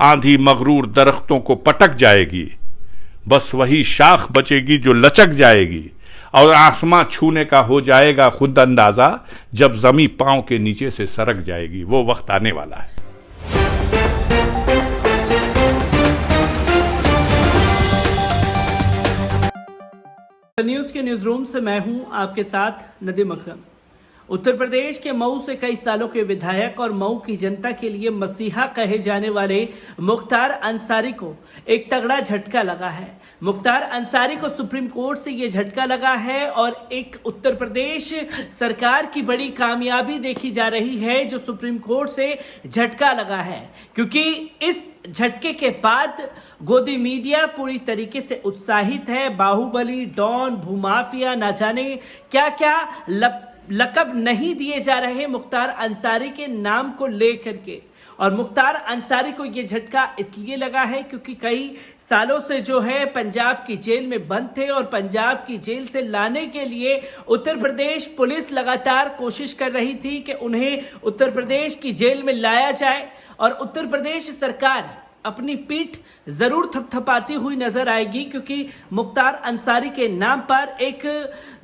आंधी मगरूर दरख्तों को पटक जाएगी, बस वही शाख बचेगी जो लचक जाएगी, और आसमां छूने का हो जाएगा खुद अंदाजा जब जमी पांव के नीचे से सरक जाएगी। वो वक्त आने वाला है। न्यूज के न्यूज रूम से मैं हूं आपके साथ नदीम अकरम। उत्तर प्रदेश के मऊ से कई सालों के विधायक और मऊ की जनता के लिए मसीहा कहे जाने वाले मुख्तार अंसारी को एक तगड़ा झटका लगा है। मुख्तार अंसारी को सुप्रीम कोर्ट से ये झटका लगा है और एक उत्तर प्रदेश सरकार की बड़ी कामयाबी देखी जा रही है जो सुप्रीम कोर्ट से झटका लगा है, क्योंकि इस झटके के बाद गोदी मीडिया पूरी तरीके से उत्साहित है। बाहुबली, डॉन, भूमाफिया, ना जाने क्या क्या लकब नहीं दिए जा रहे मुख्तार अंसारी के नाम को लेकर के। और मुख्तार अंसारी को यह झटका इसलिए लगा है क्योंकि कई सालों से जो है पंजाब की जेल में बंद थे और पंजाब की जेल से लाने के लिए उत्तर प्रदेश पुलिस लगातार कोशिश कर रही थी कि उन्हें उत्तर प्रदेश की जेल में लाया जाए। और उत्तर प्रदेश सरकार अपनी पीठ जरूर थपथपाती हुई नजर आएगी, क्योंकि मुख्तार अंसारी के नाम पर एक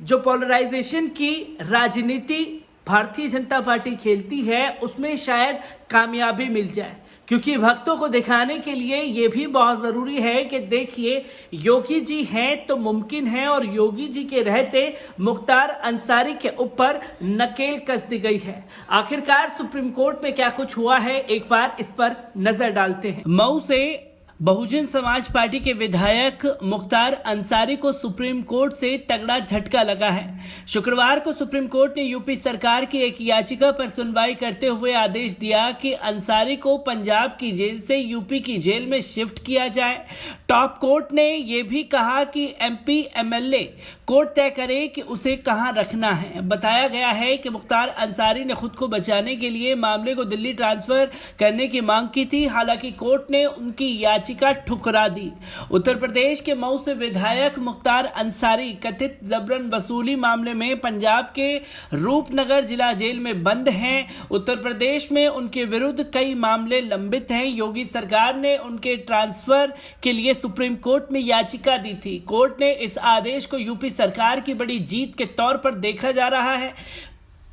जो पोलराइजेशन की राजनीति भारतीय जनता पार्टी खेलती है उसमें शायद कामयाबी मिल जाए। क्योंकि भक्तों को दिखाने के लिए यह भी बहुत जरूरी है कि देखिए योगी जी हैं तो मुमकिन है, और योगी जी के रहते मुख्तार अंसारी के ऊपर नकेल कस दी गई है। आखिरकार सुप्रीम कोर्ट में क्या कुछ हुआ है, एक बार इस पर नजर डालते हैं। मऊ से बहुजन समाज पार्टी के विधायक मुख्तार अंसारी को सुप्रीम कोर्ट से तगड़ा झटका लगा है। शुक्रवार को सुप्रीम कोर्ट ने यूपी सरकार की एक याचिका पर सुनवाई करते हुए आदेश दिया कि अंसारी को पंजाब की जेल से यूपी की जेल में शिफ्ट किया जाए। टॉप कोर्ट ने यह भी कहा कि एमपी एमएलए कोर्ट तय करे कि उसे कहां रखना है। बताया गया है कि मुख्तार अंसारी ने खुद को बचाने के लिए मामले को दिल्ली ट्रांसफर करने की मांग की थी, हालांकि कोर्ट ने उनकी याचिका ठुकरा दी। उत्तर प्रदेश के मऊ से विधायक मुख्तार अंसारी कथित जबरन वसूली मामले में पंजाब के रूपनगर जिला जेल में बंद हैं। उत्तर प्रदेश में उनके विरुद्ध कई मामले लंबित हैं। योगी सरकार ने उनके ट्रांसफर के लिए सुप्रीम कोर्ट में याचिका दी थी। कोर्ट ने इस आदेश को यूपी सरकार की बड़ी जीत के तौर पर देखा जा रहा है।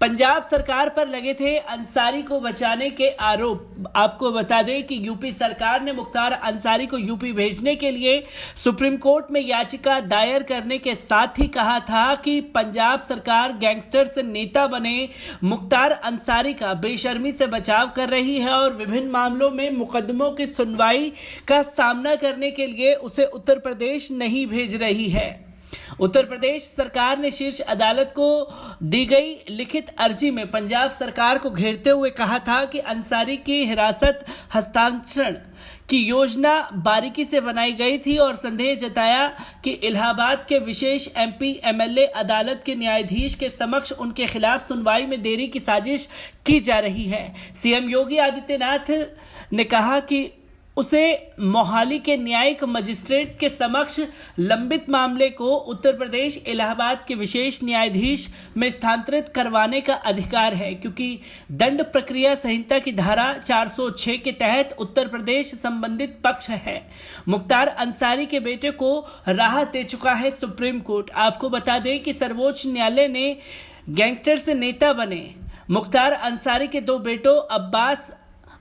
पंजाब सरकार पर लगे थे अंसारी को बचाने के आरोप। आपको बता दें कि यूपी सरकार ने मुख्तार अंसारी को यूपी भेजने के लिए सुप्रीम कोर्ट में याचिका दायर करने के साथ ही कहा था कि पंजाब सरकार गैंगस्टर से नेता बने मुख्तार अंसारी का बेशर्मी से बचाव कर रही है और विभिन्न मामलों में मुकदमों की सुनवाई का सामना करने के लिए उसे उत्तर प्रदेश नहीं भेज रही है। उत्तर प्रदेश सरकार ने शीर्ष अदालत को दी गई लिखित अर्जी में पंजाब सरकार को घेरते हुए कहा था कि अंसारी की हिरासत हस्तांतरण की योजना बारीकी से बनाई गई थी और संदेह जताया कि इलाहाबाद के विशेष एमपी एमएलए अदालत के न्यायाधीश के समक्ष उनके खिलाफ सुनवाई में देरी की साजिश की जा रही है। सीएम योगी आदित्यनाथ ने कहा कि उसे मोहाली के न्यायिक मजिस्ट्रेट के समक्ष लंबित मामले को उत्तर प्रदेश इलाहाबाद के विशेष न्यायाधीश में स्थानांतरित करवाने का अधिकार है, क्योंकि दंड प्रक्रिया संहिता की धारा 406 के तहत उत्तर प्रदेश संबंधित पक्ष है। मुख्तार अंसारी के बेटे को राहत दे चुका है सुप्रीम कोर्ट। आपको बता दें कि सर्वोच्च न्यायालय ने गैंगस्टर से नेता बने मुख्तार अंसारी के दो बेटों अब्बास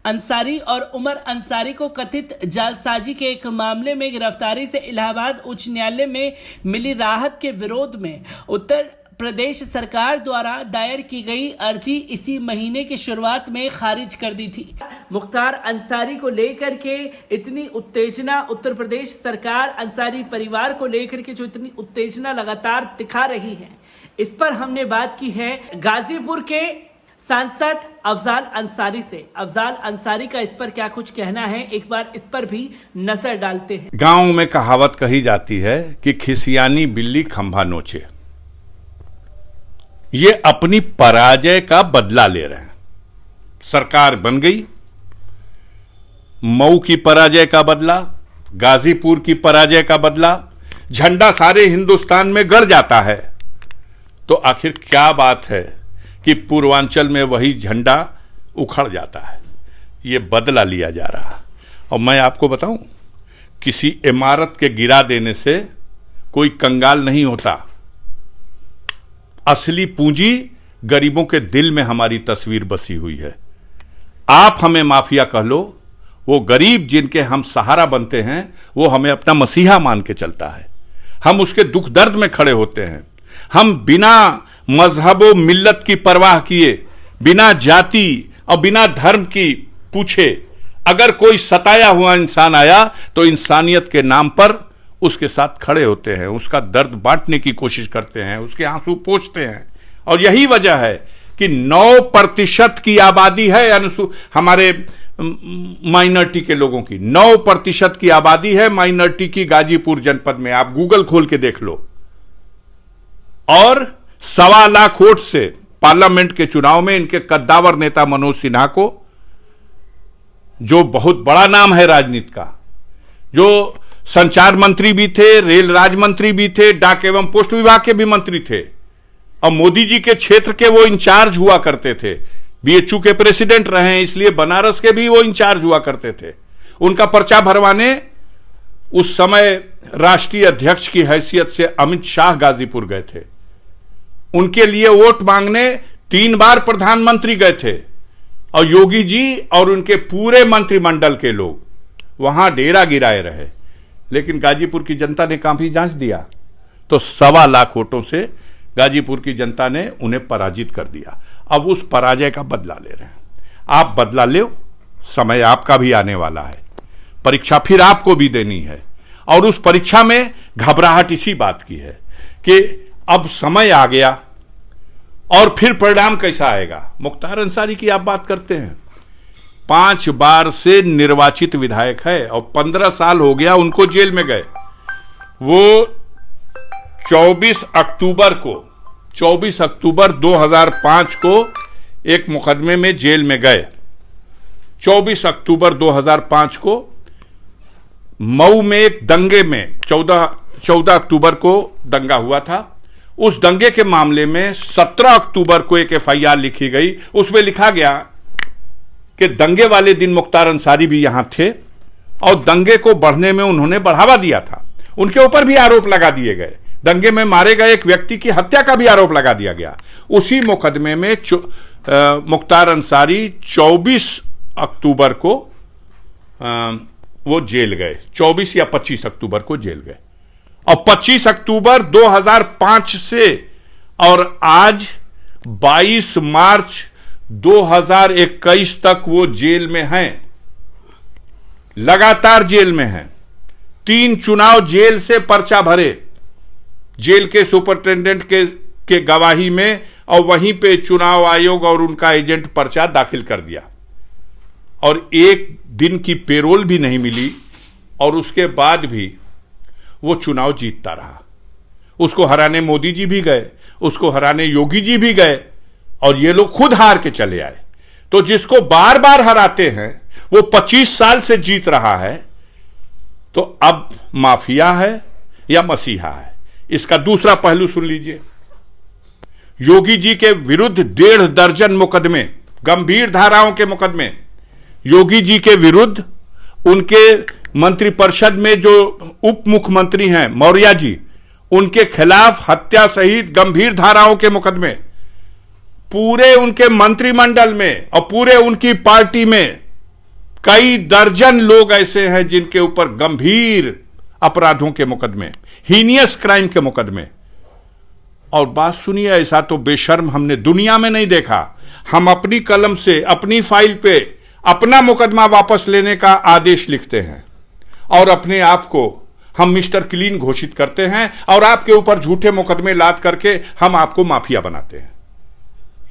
अंसारी और उमर अंसारी को कथित जालसाजी के एक मामले में गिरफ्तारी से इलाहाबाद उच्च न्यायालय में मिली राहत के विरोध में उत्तर प्रदेश सरकार द्वारा दायर की गई अर्जी इसी महीने की शुरुआत में खारिज कर दी थी। मुख्तार अंसारी को लेकर के इतनी उत्तेजना उत्तर प्रदेश सरकार अंसारी परिवार को लेकर के जो इतनी उत्तेजना लगातार दिखा रही है, इस पर हमने बात की है गाजीपुर के सांसद अफजाल अंसारी से। अफजाल अंसारी का इस पर क्या कुछ कहना है, एक बार इस पर भी नजर डालते हैं। गांव में कहावत कही जाती है कि खिसियानी बिल्ली खंभा नोचे। ये अपनी पराजय का बदला ले रहे हैं। सरकार बन गई, मऊ की पराजय का बदला, गाजीपुर की पराजय का बदला, झंडा सारे हिंदुस्तान में गड़ जाता है। तो आखिर क्या बात है कि पूर्वांचल में वही झंडा उखड़ जाता है। ये बदला लिया जा रहा और मैं आपको बताऊं, किसी इमारत के गिरा देने से कोई कंगाल नहीं होता। असली पूंजी गरीबों के दिल में हमारी तस्वीर बसी हुई है। आप हमें माफिया कह लो, वो गरीब जिनके हम सहारा बनते हैं वो हमें अपना मसीहा मान के चलता है। हम उसके दुख दर्द में खड़े होते हैं। हम बिना मजहब व मिल्लत की परवाह किए, बिना जाति और बिना धर्म की पूछे, अगर कोई सताया हुआ इंसान आया तो इंसानियत के नाम पर उसके साथ खड़े होते हैं, उसका दर्द बांटने की कोशिश करते हैं, उसके आंसू पोंछते हैं। और यही वजह है कि 9% की आबादी है हमारे माइनॉरिटी के लोगों की, 9% की आबादी है माइनॉरिटी की गाजीपुर जनपद में। आप गूगल खोल के देख लो। और 1.25 लाख वोट से पार्लियामेंट के चुनाव में इनके कद्दावर नेता मनोज सिन्हा को, जो बहुत बड़ा नाम है राजनीति का, जो संचार मंत्री भी थे, रेल राज्य मंत्री भी थे, डाक एवं पोस्ट विभाग के भी मंत्री थे, और मोदी जी के क्षेत्र के वो इंचार्ज हुआ करते थे। बीएचयू के प्रेसिडेंट रहे हैं, इसलिए बनारस के भी वो इंचार्ज हुआ करते थे। उनका पर्चा भरवाने उस समय राष्ट्रीय अध्यक्ष की हैसियत से अमित शाह गाजीपुर गए थे। उनके लिए वोट मांगने 3 बार प्रधानमंत्री गए थे, और योगी जी और उनके पूरे मंत्रिमंडल के लोग वहां डेरा गिराए रहे। लेकिन गाजीपुर की जनता ने काफी जांच दिया तो 1.25 लाख वोटों से गाजीपुर की जनता ने उन्हें पराजित कर दिया। अब उस पराजय का बदला ले रहे हैं। आप बदला लो, समय आपका भी आने वाला है। परीक्षा फिर आपको भी देनी है, और उस परीक्षा में घबराहट इसी बात की है कि अब समय आ गया और फिर परिणाम कैसा आएगा। मुख्तार अंसारी की आप बात करते हैं, 5 बार से निर्वाचित विधायक है और 15 साल हो गया उनको जेल में गए। वो 24 अक्टूबर 2005 को एक मुकदमे में जेल में गए। 24 अक्टूबर 2005 को मऊ में एक दंगे में 14 अक्टूबर को दंगा हुआ था। उस दंगे के मामले में 17 अक्टूबर को एक एफआईआर लिखी गई। उसमें लिखा गया कि दंगे वाले दिन मुख्तार अंसारी भी यहां थे और दंगे को बढ़ने में उन्होंने बढ़ावा दिया था। उनके ऊपर भी आरोप लगा दिए गए। दंगे में मारे गए एक व्यक्ति की हत्या का भी आरोप लगा दिया गया। उसी मुकदमे में मुख्तार अंसारी 24 अक्टूबर को वो जेल गए। 24 या 25 अक्टूबर को जेल गए, और 25 अक्टूबर 2005 से और आज 22 मार्च 2021 तक वो जेल में हैं, लगातार जेल में हैं। 3 चुनाव जेल से पर्चा भरे, जेल के सुपरिटेंडेंट के गवाही में, और वहीं पे चुनाव आयोग और उनका एजेंट पर्चा दाखिल कर दिया, और 1 दिन की पेरोल भी नहीं मिली, और उसके बाद भी वो चुनाव जीतता रहा। उसको हराने मोदी जी भी गए, उसको हराने योगी जी भी गए, और ये लोग खुद हार के चले आए। तो जिसको बार बार हराते हैं वो 25 साल से जीत रहा है, तो अब माफिया है या मसीहा है। इसका दूसरा पहलू सुन लीजिए। योगी जी के विरुद्ध 1.5 दर्जन मुकदमे, गंभीर धाराओं के मुकदमे योगी जी के विरुद्ध, उनके मंत्रिपरिषद में जो उप मुख्यमंत्री हैं मौर्य जी, उनके खिलाफ हत्या सहित गंभीर धाराओं के मुकदमे, पूरे उनके मंत्रिमंडल में और पूरे उनकी पार्टी में कई दर्जन लोग ऐसे हैं जिनके ऊपर गंभीर अपराधों के मुकदमे, हीनियस क्राइम के मुकदमे। और बात सुनिए, ऐसा तो बेशर्म हमने दुनिया में नहीं देखा। हम अपनी कलम से अपनी फाइल पे अपना मुकदमा वापस लेने का आदेश लिखते हैं और अपने आप को हम मिस्टर क्लीन घोषित करते हैं, और आपके ऊपर झूठे मुकदमे लाद करके हम आपको माफिया बनाते हैं।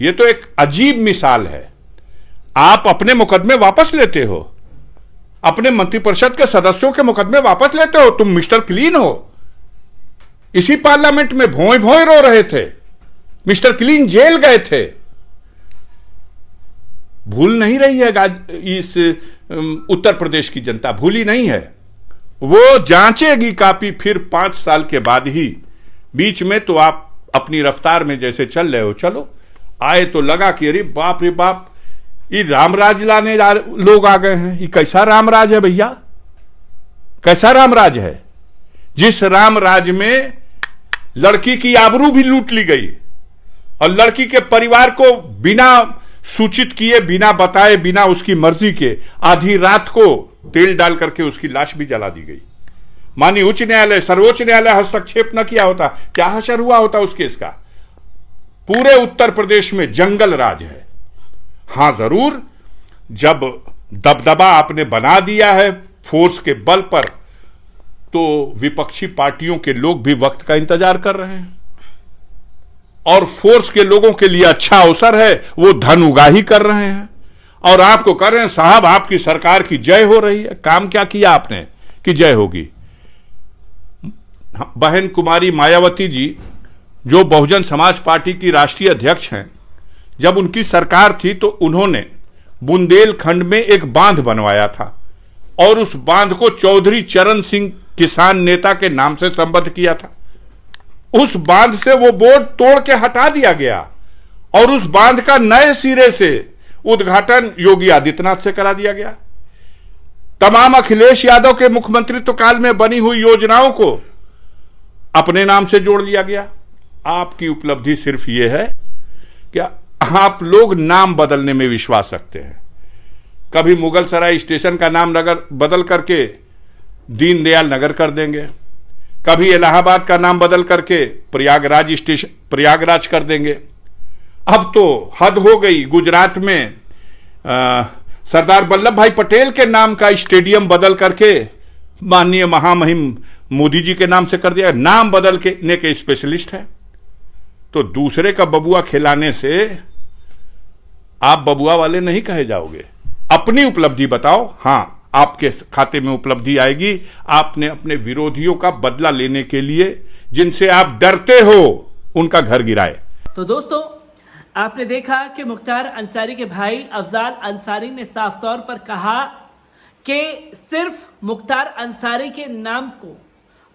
यह तो एक अजीब मिसाल है। आप अपने मुकदमे वापस लेते हो, अपने मंत्रिपरिषद के सदस्यों के मुकदमे वापस लेते हो, तुम मिस्टर क्लीन हो। इसी पार्लियामेंट में भोंय भोंय रो रहे थे, मिस्टर क्लीन जेल गए थे। भूल नहीं रही है इस उत्तर प्रदेश की जनता, भूली नहीं है। वो जांचेगी कापी फिर 5 साल के बाद ही। बीच में तो आप अपनी रफ्तार में जैसे चल रहे हो चलो, आए तो लगा कि अरे बाप रे बाप, ये रामराज लाने लोग आ गए हैं। ये कैसा रामराज है भैया, कैसा रामराज है? जिस रामराज में लड़की की आबरू भी लूट ली गई और लड़की के परिवार को बिना सूचित किए, बिना बताए, बिना उसकी मर्जी के आधी रात को तेल डाल करके उसकी लाश भी जला दी गई। माननीय उच्च न्यायालय, सर्वोच्च न्यायालय हस्तक्षेप न किया होता, क्या हशर हुआ होता उस केस का? पूरे उत्तर प्रदेश में जंगल राज है। हां जरूर, जब दबदबा आपने बना दिया है फोर्स के बल पर, तो विपक्षी पार्टियों के लोग भी वक्त का इंतजार कर रहे हैं और फोर्स के लोगों के लिए अच्छा अवसर है, वो धन उगाही कर रहे हैं और आपको कर रहे हैं साहब आपकी सरकार की जय हो रही है। काम क्या किया आपने कि जय होगी? बहन कुमारी मायावती जी, जो बहुजन समाज पार्टी की राष्ट्रीय अध्यक्ष हैं, जब उनकी सरकार थी तो उन्होंने बुंदेलखंड में एक बांध बनवाया था और उस बांध को चौधरी चरण सिंह किसान नेता के नाम से संबद्ध किया था। उस बांध से वो बोर्ड तोड़ के हटा दिया गया और उस बांध का नए सिरे से उद्घाटन योगी आदित्यनाथ से करा दिया गया। तमाम अखिलेश यादव के मुख्यमंत्रित्व काल में बनी हुई योजनाओं को अपने नाम से जोड़ लिया गया। आपकी उपलब्धि सिर्फ यह है कि आप लोग नाम बदलने में विश्वास रखते हैं। कभी मुगल सराय स्टेशन का नाम नगर बदल करके दीनदयाल नगर कर देंगे, कभी इलाहाबाद का नाम बदल करके प्रयागराज स्टेशन प्रयागराज कर देंगे। अब तो हद हो गई, गुजरात में सरदार वल्लभ भाई पटेल के नाम का स्टेडियम बदल करके माननीय महामहिम मोदी जी के नाम से कर दिया। नाम बदलने के स्पेशलिस्ट हैं। तो दूसरे का बबुआ खिलाने से आप बबुआ वाले नहीं कहे जाओगे। अपनी उपलब्धि बताओ। हां, आपके खाते में उपलब्धि आएगी। आपने अपने विरोधियों का बदला लेने के लिए, जिनसे आप डरते हो, उनका घर गिराए। तो दोस्तों, आपने देखा कि मुख्तार अंसारी के भाई अफजाल अंसारी ने साफ तौर पर कहा कि सिर्फ मुख्तार अंसारी के नाम को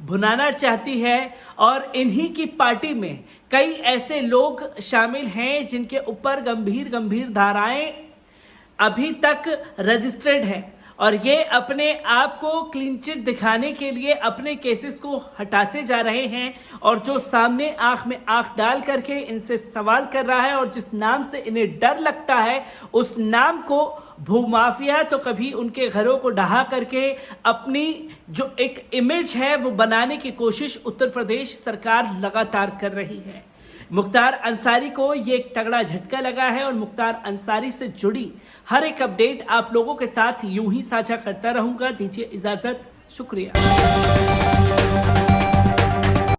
भुनाना चाहती है और इन्हीं की पार्टी में कई ऐसे लोग शामिल हैं जिनके ऊपर गंभीर धाराएं अभी तक रजिस्टर्ड है और ये अपने आप को क्लीन चिट दिखाने के लिए अपने केसेस को हटाते जा रहे हैं और जो सामने आंख में आंख डाल करके इनसे सवाल कर रहा है और जिस नाम से इन्हें डर लगता है, उस नाम को भूमाफिया तो कभी उनके घरों को ढहा करके अपनी जो एक इमेज है वो बनाने की कोशिश उत्तर प्रदेश सरकार लगातार कर रही है। मुख्तार अंसारी को ये एक तगड़ा झटका लगा है और मुख्तार अंसारी से जुड़ी हर एक अपडेट आप लोगों के साथ यूं ही साझा करता रहूंगा। दीजिए इजाजत, शुक्रिया।